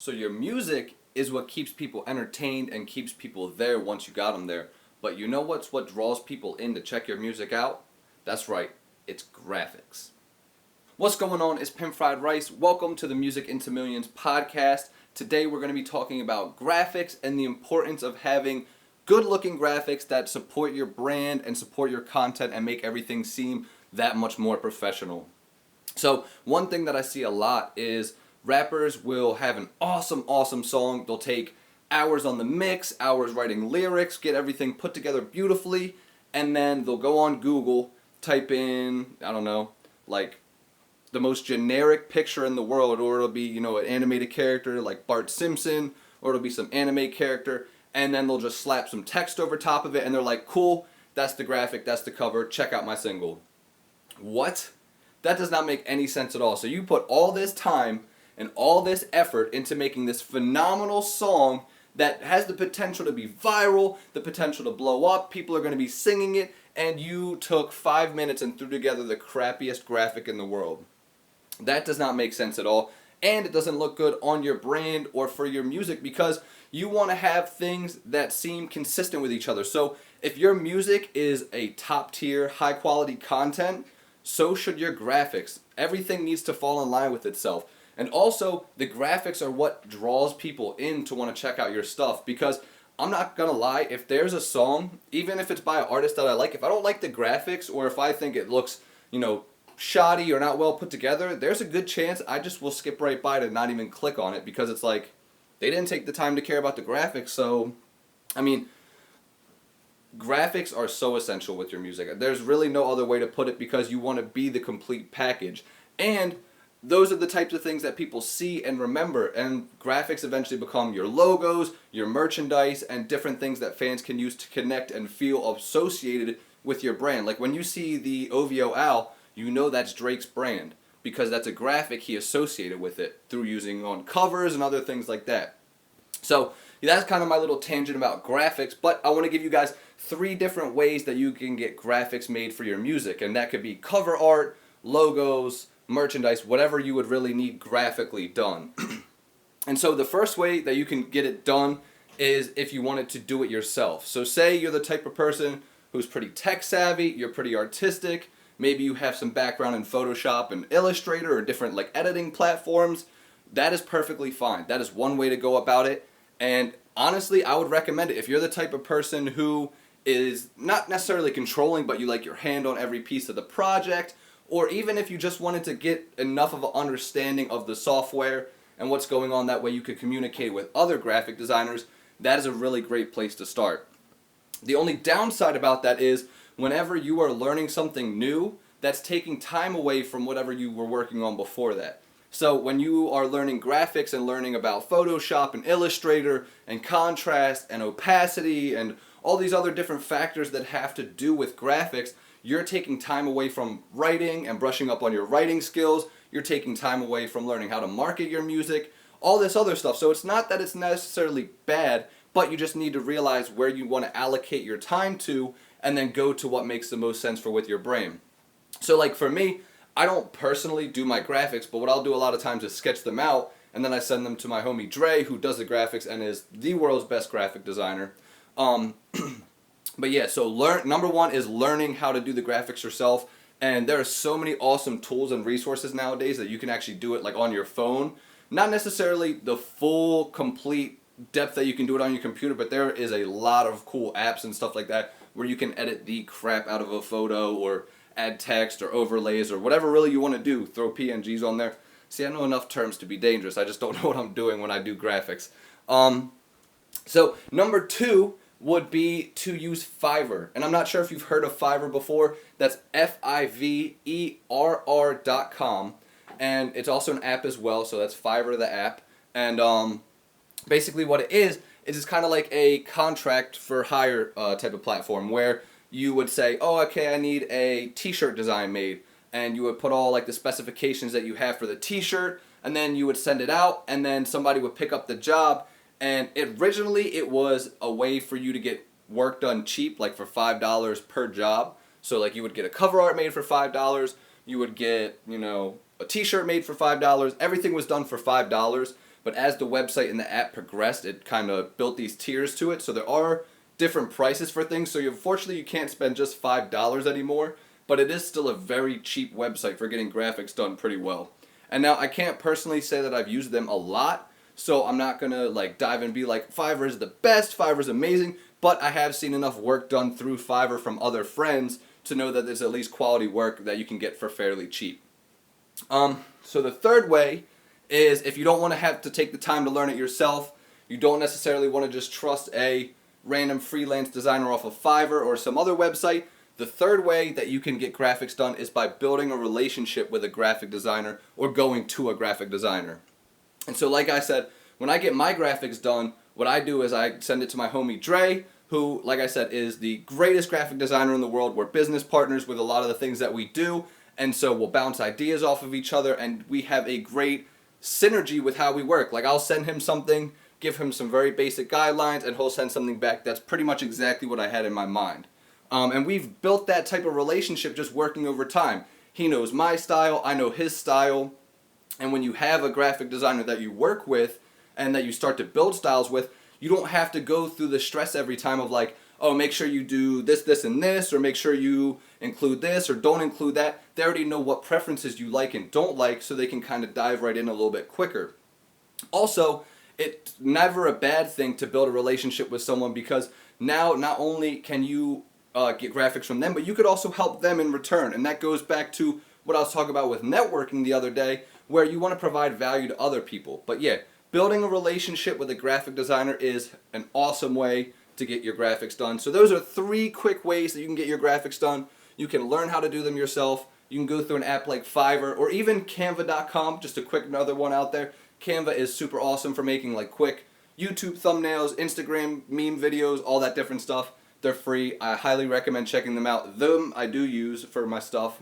So your music is what keeps people entertained and keeps people there once you got them there. But you know what draws people in to check your music out? That's right, it's graphics. What's going on? It's Pimp Fried Rice. Welcome to the Music into Millions podcast. Today we're going to be talking about graphics and the importance of having good looking graphics that support your brand and support your content and make everything seem that much more professional. So one thing that I see a lot is rappers will have an awesome song. They'll take hours on the mix, hours writing lyrics, get everything put together beautifully, and then they'll go on Google, type in, I don't know, like the most generic picture in the world, or it'll be, an animated character like Bart Simpson, or it'll be some anime character, and then they'll just slap some text over top of it, and they're like, cool, that's the graphic, that's the cover, check out my single. What? That does not make any sense at all. So you put all this time and all this effort into making this phenomenal song that has the potential to be viral, the potential to blow up, people are going to be singing it, and you took 5 minutes and threw together the crappiest graphic in the world. That does not make sense at all, and it doesn't look good on your brand or for your music because you want to have things that seem consistent with each other. So if your music is a top tier, high quality content, so should your graphics. Everything needs to fall in line with itself. And also, the graphics are what draws people in to want to check out your stuff, because I'm not gonna lie, if there's a song, even if it's by an artist that I like, if I don't like the graphics or if I think it looks, shoddy or not well put together, there's a good chance I just will skip right by it and not even click on it, because it's like, they didn't take the time to care about the graphics. So, graphics are so essential with your music. There's really no other way to put it, because you want to be the complete package. And those are the types of things that people see and remember, and graphics eventually become your logos, your merchandise, and different things that fans can use to connect and feel associated with your brand. Like when you see the OVO Owl, you know that's Drake's brand, because that's a graphic he associated with it through using on covers and other things like that. So that's kind of my little tangent about graphics, but I want to give you guys 3 different ways that you can get graphics made for your music, and that could be cover art, logos, merchandise, whatever you would really need graphically done. And so the first way that you can get it done is if you wanted to do it yourself. So say you're the type of person who's pretty tech savvy, you're pretty artistic, maybe you have some background in Photoshop and Illustrator or different like editing platforms. That is perfectly fine. That is one way to go about it. And honestly, I would recommend it if you're the type of person who is not necessarily controlling, but you like your hand on every piece of the project, or even if you just wanted to get enough of an understanding of the software and what's going on, that way you could communicate with other graphic designers. That is a really great place to start. The only downside about that is whenever you are learning something new, that's taking time away from whatever you were working on before that. So when you are learning graphics and learning about Photoshop and Illustrator and contrast and opacity and all these other different factors that have to do with graphics, you're taking time away from writing and brushing up on your writing skills. You're taking time away from learning how to market your music, all this other stuff. So it's not that it's necessarily bad, but you just need to realize where you want to allocate your time to and then go to what makes the most sense for with your brain. So like for me, I don't personally do my graphics, but what I'll do a lot of times is sketch them out, and then I send them to my homie Dre, who does the graphics and is the world's best graphic designer. But yeah, so number 1 is learning how to do the graphics yourself, and there are so many awesome tools and resources nowadays that you can actually do it like on your phone. Not necessarily the full, complete depth that you can do it on your computer, but there is a lot of cool apps and stuff like that where you can edit the crap out of a photo or add text or overlays or whatever really you want to do. Throw PNGs on there. See, I know enough terms to be dangerous. I just don't know what I'm doing when I do graphics. So number 2 would be to use Fiverr. And I'm not sure if you've heard of Fiverr before. That's Fiverr.com. And it's also an app as well, so that's Fiverr the app. And basically what it is it's kind of like a contract for hire type of platform where you would say, oh, okay, I need a t-shirt design made. And you would put all like the specifications that you have for the t-shirt, and then you would send it out, and then somebody would pick up the job. And originally it was a way for you to get work done cheap, like for $5 per job. So like you would get a cover art made for $5, you would get, a t-shirt made for $5, everything was done for $5. but as the website and the app progressed, it kind of built these tiers to it. So there are different prices for things. So unfortunately, you can't spend just $5 anymore, but it is still a very cheap website for getting graphics done pretty well. And now I can't personally say that I've used them a lot, so I'm not gonna like dive and be like Fiverr is the best, Fiverr is amazing, but I have seen enough work done through Fiverr from other friends to know that there's at least quality work that you can get for fairly cheap. So the third way is if you don't want to have to take the time to learn it yourself, you don't necessarily want to just trust a random freelance designer off of Fiverr or some other website, the third way that you can get graphics done is by building a relationship with a graphic designer or going to a graphic designer. And so like I said, when I get my graphics done, what I do is I send it to my homie Dre, who, like I said, is the greatest graphic designer in the world. We're business partners with a lot of the things that we do, and so we'll bounce ideas off of each other, and we have a great synergy with how we work. Like I'll send him something, give him some very basic guidelines, and he'll send something back that's pretty much exactly what I had in my mind. And we've built that type of relationship just working over time. He knows my style, I know his style, and when you have a graphic designer that you work with and that you start to build styles with, you don't have to go through the stress every time of like, oh, make sure you do this, this, and this, or make sure you include this or don't include that. They already know what preferences you like and don't like, so they can kind of dive right in a little bit quicker. Also, it's never a bad thing to build a relationship with someone, because now not only can you get graphics from them, but you could also help them in return. And that goes back to what I was talking about with networking the other day, where you want to provide value to other people. But yeah, building a relationship with a graphic designer is an awesome way to get your graphics done. So those are 3 quick ways that you can get your graphics done. You can learn how to do them yourself. You can go through an app like Fiverr or even Canva.com, just a quick another one out there. Canva is super awesome for making like quick YouTube thumbnails, Instagram meme videos, all that different stuff. They're free. I highly recommend checking them out. Them I do use for my stuff.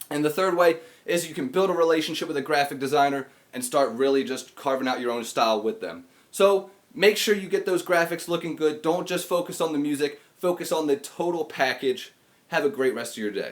And the third way is you can build a relationship with a graphic designer and start really just carving out your own style with them. So make sure you get those graphics looking good. Don't just focus on the music. Focus on the total package. Have a great rest of your day.